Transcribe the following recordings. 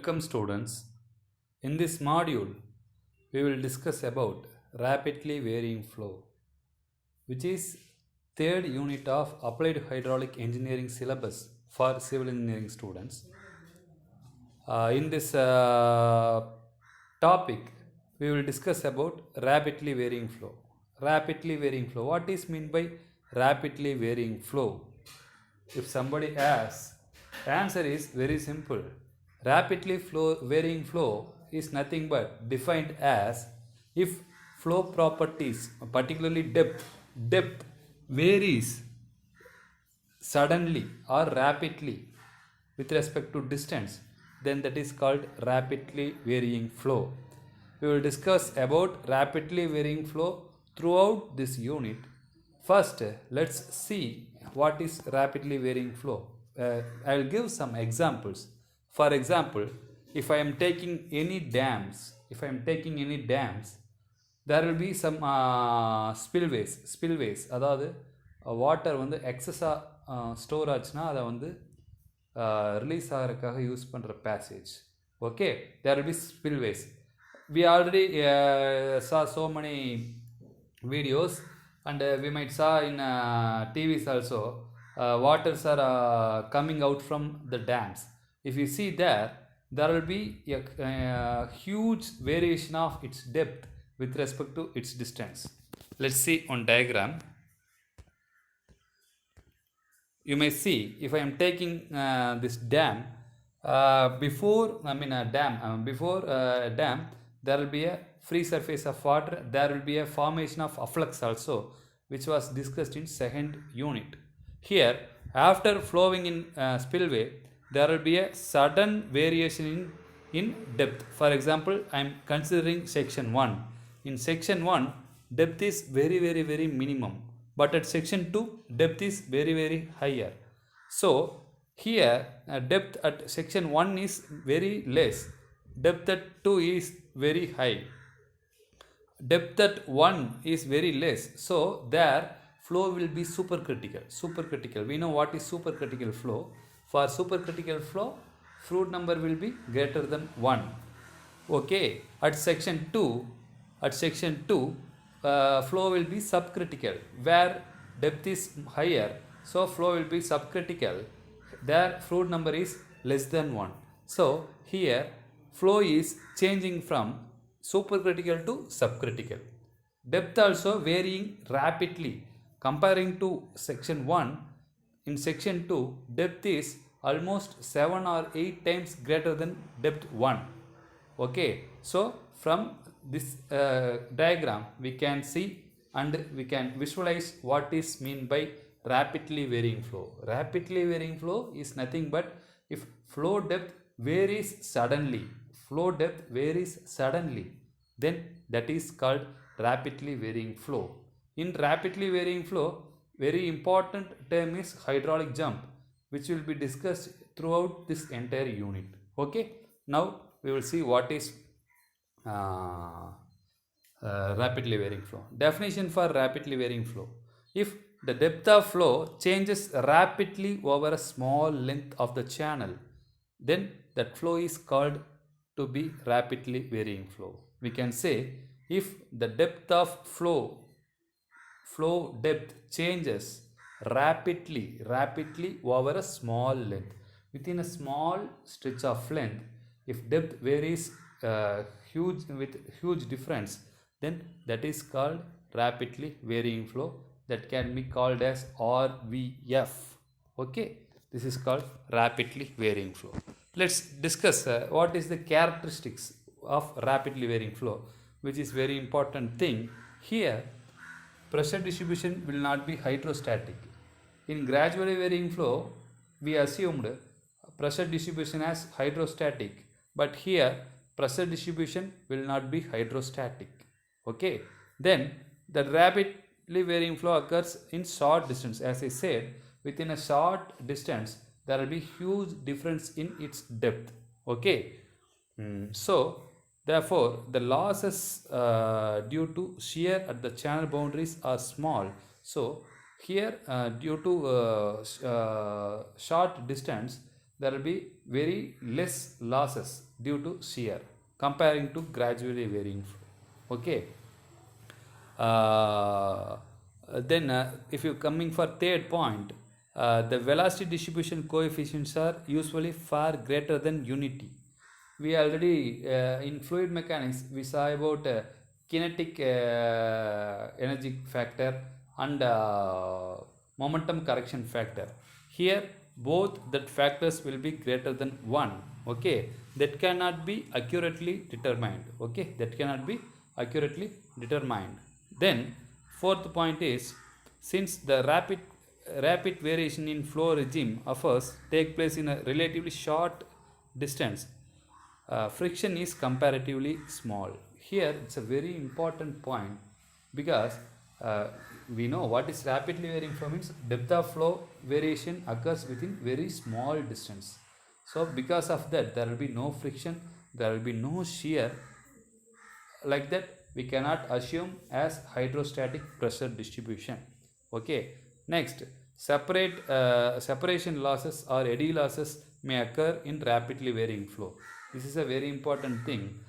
Welcome students. In this module, we will discuss about rapidly varying flow, which is third unit of Applied Hydraulic Engineering syllabus for civil engineering students. In this topic, we will discuss about rapidly varying flow. Rapidly varying flow. What is meant by rapidly varying flow? If somebody asks, answer is very simple. Rapidly varying flow is nothing but defined as if flow properties, particularly depth varies suddenly or rapidly with respect to distance, then that is called rapidly varying flow. We will discuss about rapidly varying flow throughout this unit. First, let's see what is rapidly varying flow. I will give some examples. For example, if I am taking any dams, there will be some spillways அதாவது water வந்து எக்ஸஸாக store ஆச்சுன்னா அதை வந்து release ஆகிறதுக்காக use பண்ணுற passage. Okay, there will be spillways. We already saw so many videos and we might saw in TVs also waters are coming out from the dams. If you see there will be a huge variation of its depth with respect to its distance. Let's see on diagram. You may see if I am taking this dam, before a dam there will be a free surface of water, there will be a formation of afflux also, which was discussed in second unit. Here, after flowing in spillway, there will be a sudden variation in depth. For example, I am considering section 1. In section 1, depth is very minimum, but at section 2, depth is very higher. So here depth at section 1 is very less, depth at 2 is very high, depth at 1 is very less, so there flow will be supercritical. We know what is supercritical flow. For supercritical flow, Froude number will be greater than 1. Okay, at section 2 flow will be subcritical, where depth is higher, so flow will be subcritical, there Froude number is less than 1. So here flow is changing from supercritical to subcritical. Depth also varying rapidly comparing to section 1. In section 2, depth is almost 7 or 8 times greater than depth 1. Okay, so from this diagram we can see and we can visualize what is mean by rapidly varying flow. Rapidly varying flow is nothing but if flow depth varies suddenly, then that is called rapidly varying flow. In rapidly varying flow, very important term is hydraulic jump, which will be discussed throughout this entire unit. Okay, now we will see what is rapidly varying flow. Definition for rapidly varying flow: if the depth of flow changes rapidly over a small length of the channel, then that flow is called to be rapidly varying flow. We can say if the depth of flow depth changes rapidly over a small length, within a small stretch of length, if depth varies huge difference, then that is called rapidly varying flow. That can be called as RVF. Okay, this is called rapidly varying flow. Let's discuss what is the characteristics of rapidly varying flow, which is very important thing. Here pressure distribution will not be hydrostatic. In gradually varying flow, we assumed pressure distribution as hydrostatic, but here pressure distribution will not be hydrostatic. Okay, then the rapidly varying flow occurs in short distance. As I said, within a short distance there will be huge difference in its depth. Okay, so therefore the losses due to shear at the channel boundaries are small. So here due to short distance, there will be very less losses due to shear comparing to gradually varying flow. Okay. If you coming for third point, the velocity distribution coefficients are usually far greater than unity. We already in fluid mechanics we saw about kinetic energy factor and momentum correction factor. Here both that factors will be greater than 1. Okay, that cannot be accurately determined. Okay, that cannot be accurately determined. Then fourth point is, since the rapid variation in flow regime offers take place in a relatively short distance, friction is comparatively small. Here it's a very important point, because we know what is rapidly varying flow means. Depth of flow variation occurs within very small distance. So because of that there will be no friction, there will be no shear. Like that we cannot assume as hydrostatic pressure distribution. Okay. Next, separation losses or eddy losses may occur in rapidly varying flow. This is a very important thing.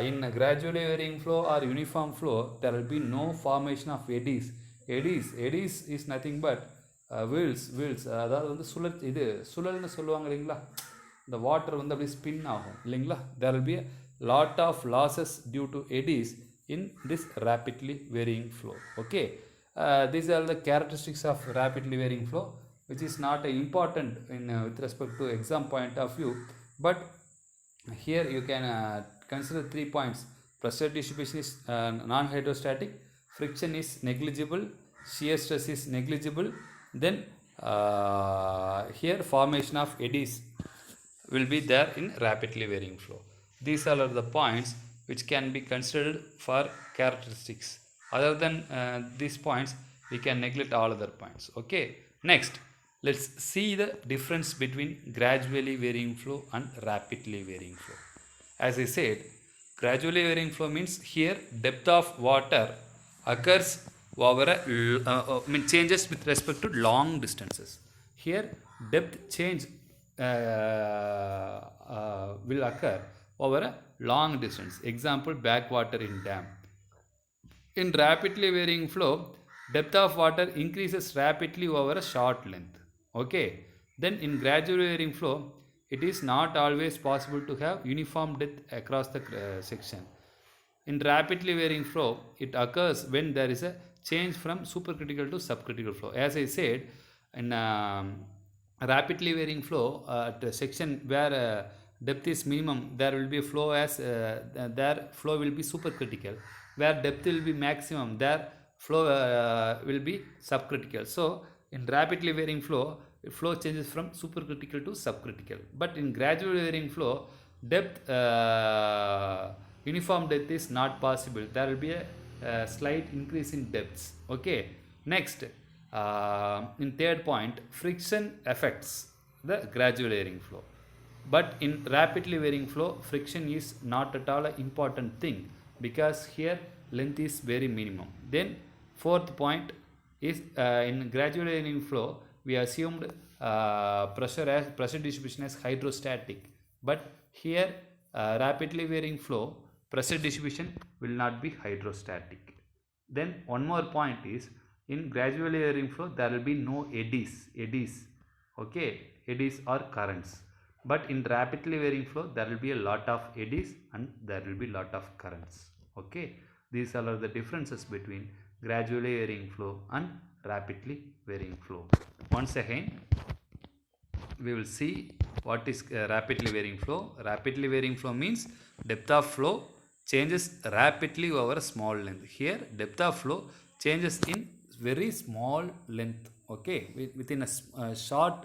In a gradually varying flow or uniform flow, there will be no formation of eddies. Eddies is nothing but wheels. அதாவது வந்து சுழல்னு சொல்லுவாங்க இல்லைங்களா, இந்த water வந்து அப்படியே spin ஆகும் இல்லைங்களா. there will be a lot of losses due to eddies in this rapidly varying flow. Okay, these are the characteristics of rapidly varying flow, which is not important in with respect to exam point of view, but here you can consider 3 points. Pressure distribution is non-hydrostatic, friction is negligible, shear stress is negligible. Then here formation of eddies will be there in rapidly varying flow. These are the points which can be considered for characteristics. Other than these points, we can neglect all other points. Okay. Next, let's see the difference between gradually varying flow and rapidly varying flow. As I said, gradually varying flow means here depth of water occurs over changes with respect to long distances. Here depth change will occur over a long distance. Example, backwater in dam. In rapidly varying flow, depth of water increases rapidly over a short length. Okay. Then in gradually varying flow, it is not always possible to have uniform depth across the section. In rapidly varying flow, it occurs when there is a change from supercritical to subcritical flow. As I said, in rapidly varying flow, at a section where depth is minimum, there will be a flow as there flow will be supercritical. Where depth will be maximum, there flow will be subcritical. So in rapidly varying flow, flow changes from supercritical to subcritical. But in gradually varying flow, depth uniform depth is not possible. There will be a slight increase in depths. Okay. Next, in third point, friction affects the gradually varying flow. But in rapidly varying flow, friction is not at all an important thing, because here length is very minimum. Then fourth point is in gradually varying flow, we assumed pressure distribution as hydrostatic, but here rapidly varying flow, pressure distribution will not be hydrostatic. Then one more point is, in gradually varying flow there will be no eddies. Okay, eddies or currents. But in rapidly varying flow there will be a lot of eddies and there will be lot of currents. Okay, these are the differences between gradually varying flow and rapidly varying flow. Once again we will see what is rapidly varying flow. Rapidly varying flow means depth of flow changes rapidly over a small length. Here depth of flow changes in very small length. Okay, within a short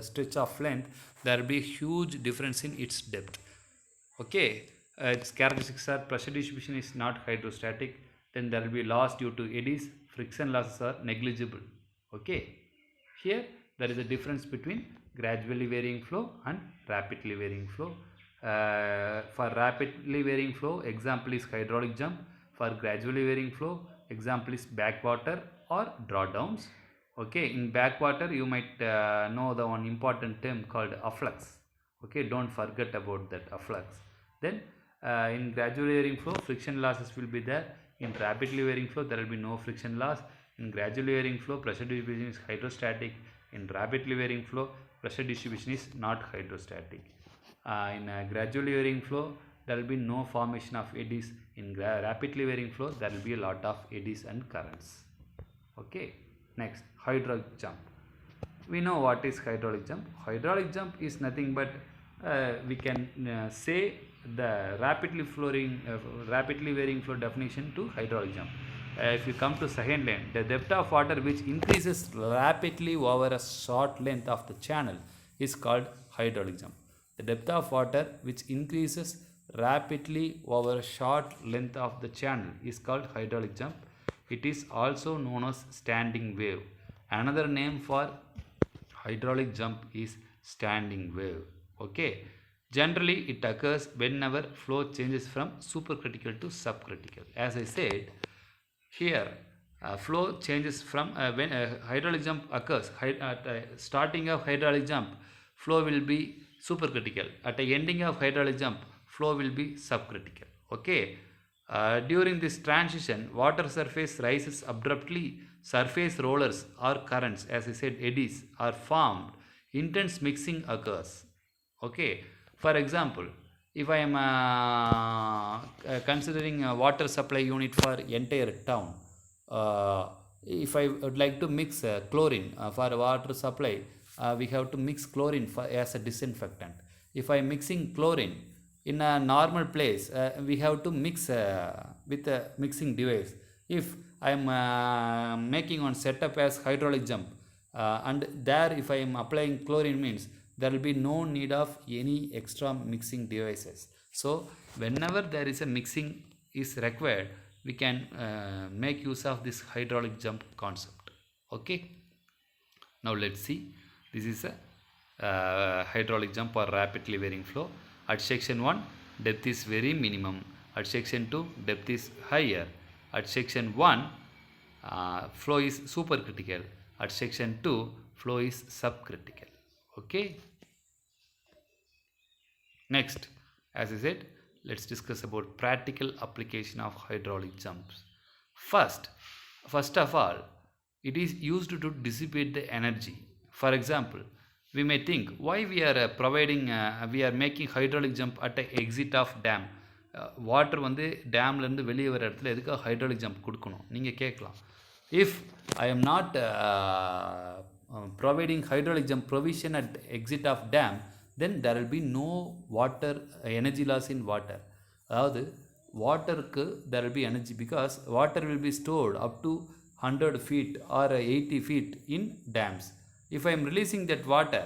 stretch of length there will be huge difference in its depth. Okay, its characteristics are pressure distribution is not hydrostatic, then there will be loss due to eddies, friction losses are negligible. Okay, here there is a difference between gradually varying flow and rapidly varying flow. For rapidly varying flow, example is hydraulic jump. For gradually varying flow, example is backwater or drawdowns. Okay, in backwater you might know the one important term called afflux. Okay, don't forget about that afflux. Then in gradually varying flow, friction losses will be there. In rapidly varying flow, there will be no friction loss. In gradually varying flow, pressure distribution is hydrostatic. In rapidly varying flow, pressure distribution is not hydrostatic. In gradually varying flow, there will be no formation of eddies. In rapidly varying flow, there will be a lot of eddies and currents. Okay, next, hydraulic jump. We know what is hydraulic jump. Hydraulic jump is nothing but we can say the rapidly varying flow definition to hydraulic jump. If you come to second line, the depth of water which increases rapidly over a short length of the channel is called hydraulic jump. The depth of water which increases rapidly over a short length of the channel is called hydraulic jump. It is also known as standing wave. Another name for hydraulic jump is standing wave. Okay, generally it occurs whenever flow changes from supercritical to subcritical. As I said, here flow changes from when hydraulic jump occurs. At starting of hydraulic jump, flow will be supercritical. At the ending of hydraulic jump, flow will be subcritical. Okay, during this transition, water surface rises abruptly. Surface rollers or currents, as I said, eddies are formed. Intense mixing occurs. Okay, for example, if I am considering a water supply unit for entire town, if I would like to mix chlorine for water supply, we have to mix chlorine as a disinfectant. If I am mixing chlorine in a normal place, we have to mix with a mixing device. If I am making on setup as hydraulic jump, and there if I am applying chlorine means there will be no need of any extra mixing devices. So whenever there is a mixing is required, we can make use of this hydraulic jump concept. Okay, now let's see. This is a hydraulic jump or rapidly varying flow. At section 1, depth is very minimum. At section 2, depth is higher. At section 1, flow is supercritical. At section 2, flow is subcritical. Okay. Next, as I said, let's discuss about practical application of hydraulic jumps. First of all, it is used to dissipate the energy. For example, we may think why we are making hydraulic jump at the exit of dam. Water வந்து டேம்லேருந்து வெளியே வர இடத்துல எதுக்காக hydraulic jump கொடுக்கணும் நீங்கள் கேட்கலாம். If I am not providing hydraulic jump provision at exit of dam, then there will be no water energy loss in water. அதாவது வாட்டருக்கு there will be energy because water will be stored up to 100 feet or 80 feet in dams. If I am releasing that water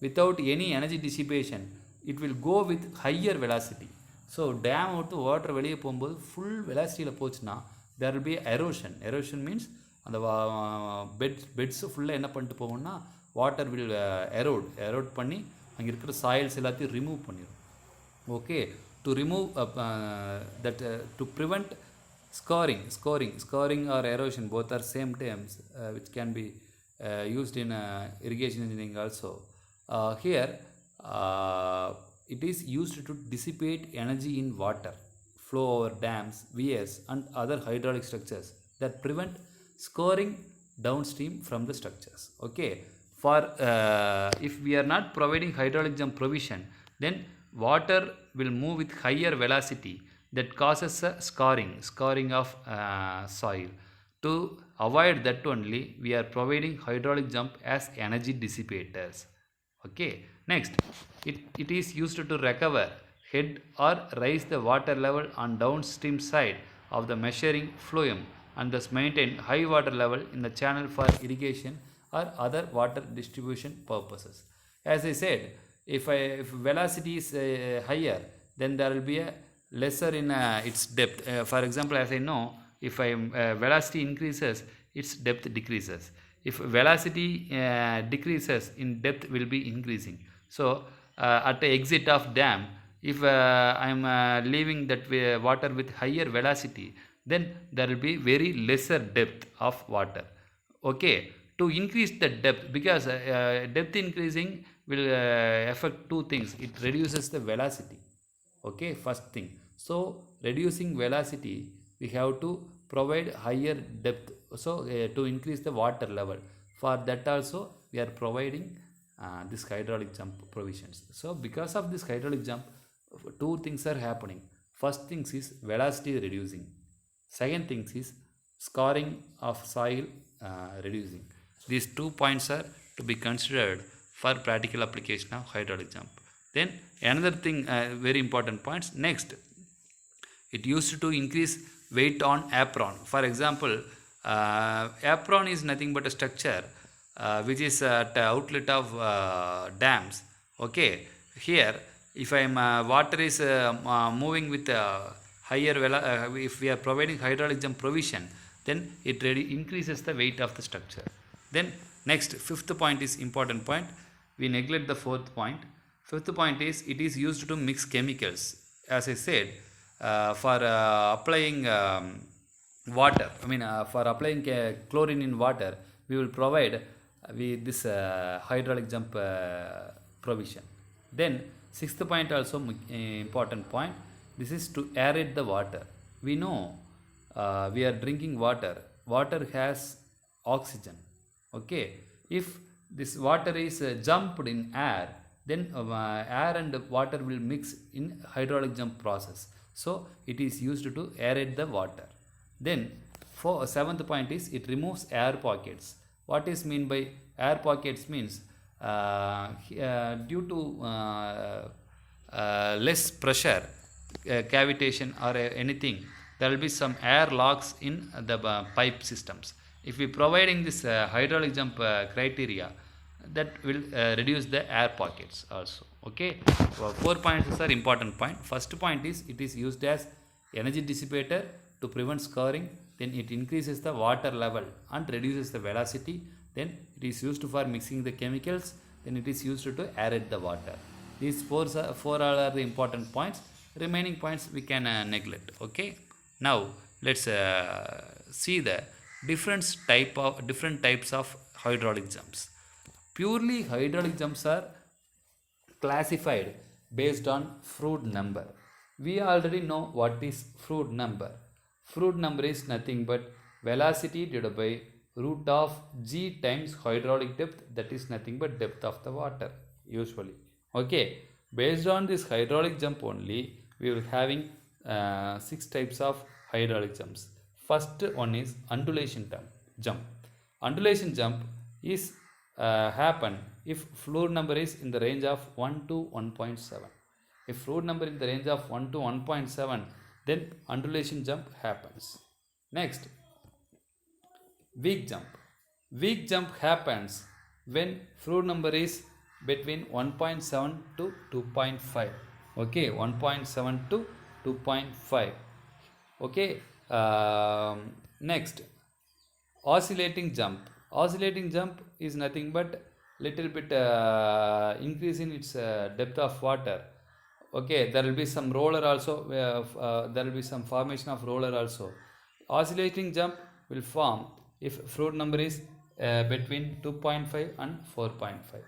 without any energy dissipation, it will go with higher velocity. So dam விட்டு water வெளியே போகும்போது full வெலாசிட்டியில் போச்சுன்னா there will be erosion. Erosion means அந்த beds ஃபுல்லாக என்ன பண்ணிட்டு போகும்னா water will erode பண்ணி அங்கே இருக்கிற சாயில்ஸ் எல்லாத்தையும் ரிமூவ் பண்ணிடும். Okay, to remove that to prevent scoring or erosion, both are same terms which can be used in irrigation engineering also. Here it is used to dissipate energy in water flow over dams, weirs and other hydraulic structures that prevent scoring downstream from the structures. Okay, for if we are not providing hydraulic jump provision, then water will move with higher velocity that causes a scoring of soil. To avoid that only, we are providing hydraulic jump as energy dissipators. Okay, next, it is used to recover, head or raise the water level on downstream side of the measuring flume and thus maintain high water level in the channel for irrigation or other water distribution purposes. As I said, if velocity is higher, then there will be a lesser in its depth. For example, as I know, if velocity increases, its depth decreases. If velocity decreases, in depth will be increasing. So at the exit of dam, if I am leaving that water with higher velocity, then there will be very lesser depth of water. Okay, to increase the depth, because depth increasing will affect two things. It reduces the velocity. Okay, first thing. So reducing velocity, we have to provide higher depth, so to increase the water level. For that also we are providing this hydraulic jump provisions. So because of this hydraulic jump, two things are happening. First things is velocity reducing, second things is scoring of soil reducing. These 2 points are to be considered for practical application of hydraulic jump. Then another thing, very important points. Next, it used to increase weight on apron. For example, apron is nothing but a structure which is at the outlet of dams. Okay, here if I am water is moving with higher if we are providing hydraulic jump provision, then it really increases the weight of the structure. Then next, fifth point is important point. We neglect the fourth point. Fifth point is, it is used to mix chemicals. As I said, for applying water, for applying chlorine in water, we will provide with this hydraulic jump provision. Then sixth point also important point. This is to aerate the water. We know we are drinking water. Water has oxygen. Okay, if this water is jumped in air, then air and water will mix in hydraulic jump process. So it is used to aerate the water. Then for seventh point is, it removes air pockets. What is mean by air pockets? Means due to less pressure, cavitation or anything, there will be some air locks in the pipe systems. If we providing this hydraulic jump criteria, that will reduce the air pockets also. Okay, 4 points are important point. First point is, it is used as energy dissipator to prevent scoring. Then it increases the water level and reduces the velocity. Then it is used for mixing the chemicals. Then it is used to aerate the water. These four are the important points. Remaining points we can neglect. Okay, now let's see the different types of hydraulic jumps. Purely hydraulic jumps are classified based on Froude number. We already know what is Froude number. Froude number is nothing but velocity divided by root of g times hydraulic depth, that is nothing but depth of the water usually. Okay, based on this hydraulic jump only, we will having 6 types of hydraulic jumps. First one is undulation jump. Undulation jump is happen if fluid number is in the range of 1 to 1.7. If fluid number in the range of 1 to 1.7, then undulation jump happens. Next, weak jump. Weak jump happens when fluid number is between 1.7 to 2.5. Okay, 1.7 to 2.5. Okay, next, oscillating jump. Oscillating jump is nothing but little bit increase in its depth of water. Okay, there will be some roller also, there will be some formation of roller also. Oscillating jump will form if fluid number is between 2.5 and 4.5.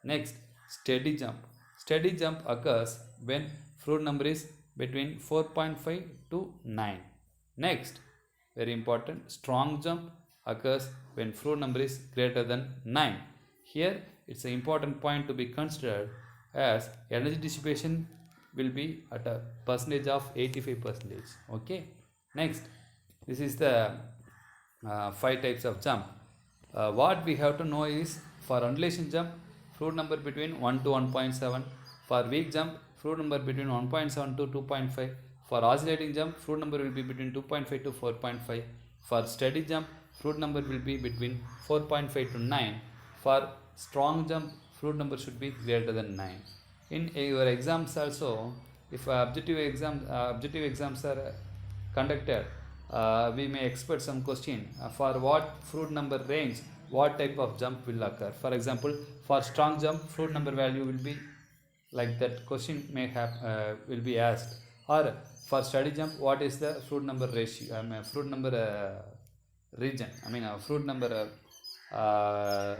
Next, steady jump. Steady jump occurs when fluid number is between 4.5 to 9. Next, very important, strong jump occurs when fluid number is greater than 9. Here it's an important point to be considered, as energy dissipation will be at a percentage of 85%. Okay. Next, this is the 5 types of jump. What we have to know is, for undulation jump, fluid number between 1 to 1.7. For weak jump, fluid number between 1.7 to 2.5. For oscillating jump, fluid number will be between 2.5 to 4.5. For steady jump, fluid number will be between 4.5 to 9. For strong jump, fluid number should be greater than 9. In your exams also, if objective exams are conducted, we may expect some question for what fluid number range, what type of jump will occur. For example, for strong jump, fluid number value will be like that, question may have will be asked. Or for steady jump, what is the fluid number ratio, fluid number region, fluid number uh,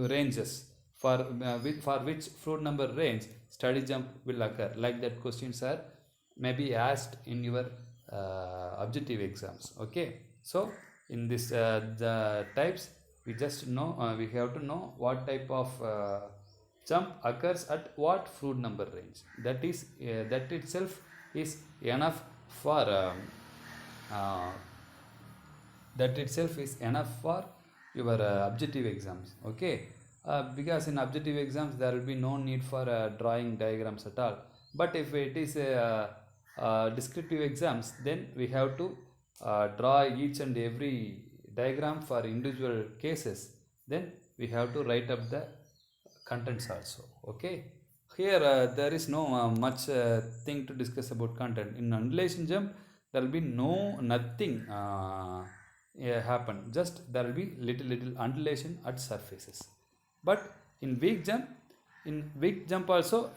ranges for which fruit number range study jump will occur. Like that questions are maybe asked in your objective exams. Okay, so in this the types we just know we have to know what type of jump occurs at what fruit number range. That is that itself is enough for uh, that itself is enough for your objective exams. Okay, because in objective exams there will be no need for drawing diagrams at all. But if it is descriptive exams, then we have to draw each and every diagram for individual cases. Then we have to write up the contents also. Okay, here there is no much thing to discuss about content. In undulation jump there will be nothing happen, just there will be little undulation at surfaces. But in weak jump also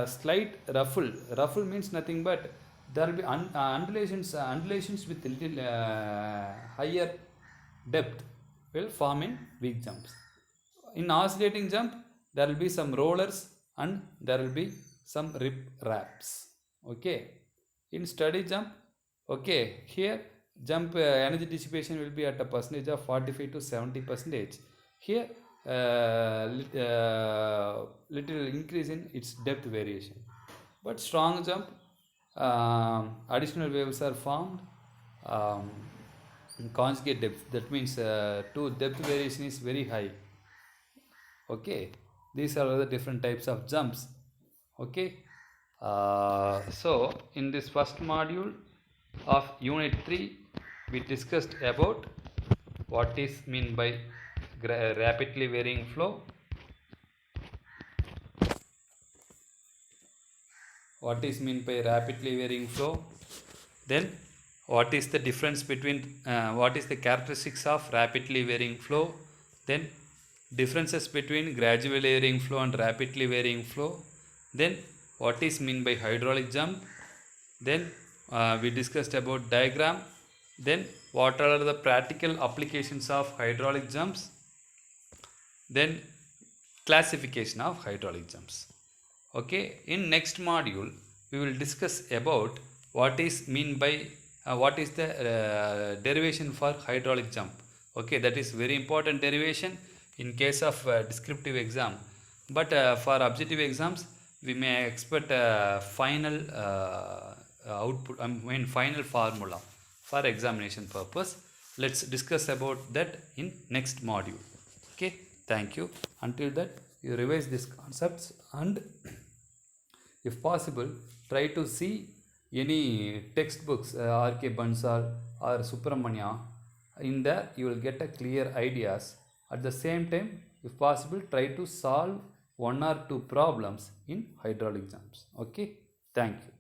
slight ruffle means nothing but there will be undulations with little higher depth will form in weak jumps. In oscillating jump there will be some rollers and there will be some rip wraps. Okay, in steady jump, okay, here jump energy dissipation will be at a percentage of 45 to 70%. Here little increase in its depth variation. But strong jump, additional waves are formed in conjugate depth. That means depth variation is very high. Okay, these are the different types of jumps. Okay, so in this first module of unit 3 we discussed about what is mean by rapidly varying flow, what is mean by rapidly varying flow, then what is the difference between what is the characteristics of rapidly varying flow, then differences between gradually varying flow and rapidly varying flow, then what is mean by hydraulic jump, then we discussed about diagram, then what are the practical applications of hydraulic jumps, then classification of hydraulic jumps. Okay, in next module we will discuss about what is mean by what is the derivation for hydraulic jump. Okay, that is very important derivation in case of descriptive exam, but for objective exams we may expect final output, final formula for examination purpose. Let's discuss about that in next module. Okay, thank you. Until that, you revise these concepts and if possible try to see any textbooks, R.K. Bansal or Subramania. In there you will get a clear ideas. At the same time, if possible, try to solve one or two problems in hydraulic jumps. Okay, thank you.